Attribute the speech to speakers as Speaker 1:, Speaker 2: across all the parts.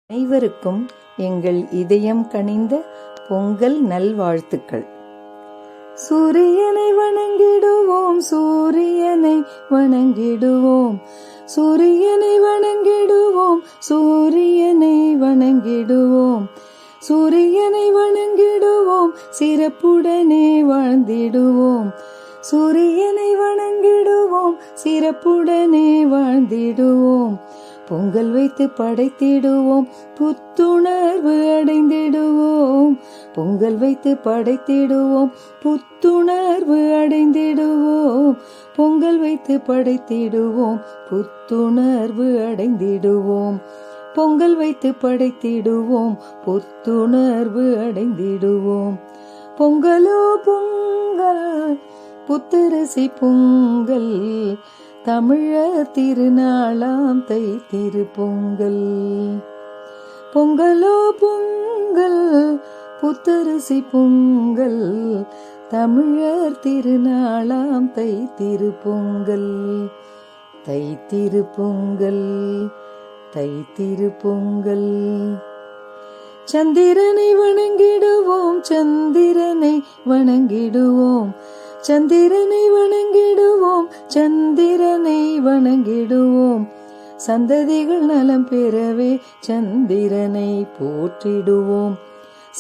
Speaker 1: அனைவருக்கும் எங்கள் இதயம் கனிந்த பொங்கல் நல்வாழ்த்துக்கள். சூரியனை வணங்கிடுவோம், சூரியனை வணங்கிடுவோம், சூரியனை வணங்கிடுவோம், சூரியனை வணங்கிடுவோம், சூரியனை வணங்கிடுவோம், சிறப்புடனே வாழ்ந்திடுவோம், சூரியனை வணங்கிடுவோம், சிறப்புடனே வாழ்ந்திடுவோம். பொங்கல் வைத்து படைத்திடுவோம், புத்துணர்வு அடைந்திடுவோம், பொங்கல் வைத்து படைத்திடுவோம், புத்துணர்வு அடைந்திடுவோம், பொங்கல் வைத்து படைத்திடுவோம், புத்துணர்வு அடைந்திடுவோம், பொங்கல் வைத்து படைத்திடுவோம், புத்துணர்வு அடைந்திடுவோம். பொங்கலோ பொங்கல், புத்தரிசி பொங்கல், தமிழர் திருநாளாம் தை திருப்பொங்கல். பொங்கலோ பொங்கல், புத்தரிசி பொங்கல், தமிழர் திருநாளாம் தை திருப்பொங்கல். தை திருப்பொங்கல், தை திருப்பொங்கல். சந்திரனை வணங்கிடுவோம், சந்திரனை வணங்கிடுவோம், சந்திரனை வணங்கிடுவோம், சந்திரனை வணங்கிடுவோம், சந்ததிகள் நலம் பெறவே சந்திரனை போற்றிடுவோம்,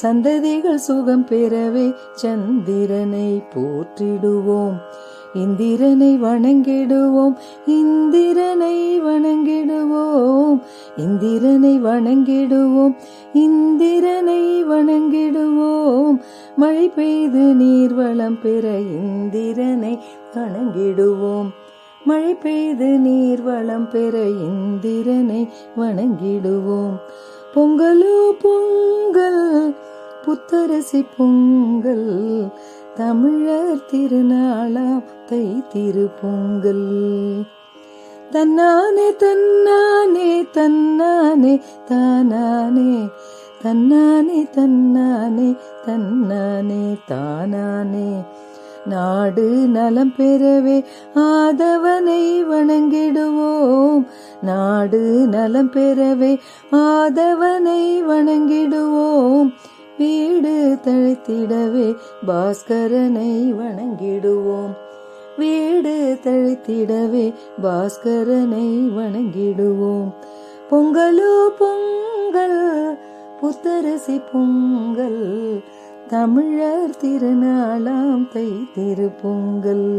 Speaker 1: சந்ததிகள் சுகம் பெறவே சந்திரனை போற்றிடுவோம். இந்திரனை வணங்கிடுவோம், இந்திரனை வணங்கிடுவோம், இந்திரனை வணங்கிடுவோம், இந்திரனை வணங்கிடுவோம், மழை பெய்து நீர்வளம் பெற இந்திரனை வணங்கிடுவோம், மழை பெய்து நீர்வளம் பெற இந்திரனை வணங்கிடுவோம். பொங்கலோ பொங்கல், புத்தரிசி பொங்கல், தமிழர் திருநாளாம் தை திருப்பொங்கல். தன்னானே தன்னானே தன்னானே தானானே, தன்னானே தன்னானே தன்னானே தானானே, நாடு நலம் பெறவே ஆதவனை வணங்கிடுவோம், நாடு நலம் பெறவே ஆதவனை வணங்கிடுவோம், வீடு தழைத்திடவே பாஸ்கரனை வணங்கிடுவோம், வீடு தழைத்திடவே பாஸ்கரனை வணங்கிடுவோம். பொங்கலோ பொங்கல், புத்தரிசி பொங்கல், தமிழர் திருநாளாம் தை திருப்பொங்கல்.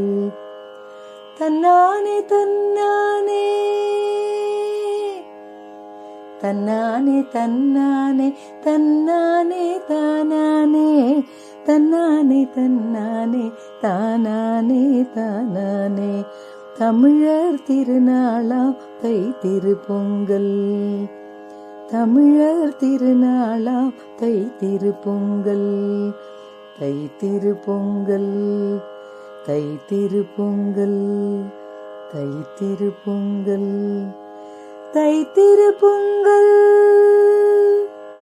Speaker 1: தன்னானே தன்னானே தன்னானே தன்னானே தன்னானே தானானே, தன்னானே தன்னானே தானானே தானானே, தமிழர் திருநாளாம் தை திருப்பொங்கல், தமிழர் திருநாளாம் தை திருப்பொங்கல். தை திருப்பொங்கல், தை திருப்பொங்கல், தை திருப்பொங்கல், தை திருப்பொங்கல்.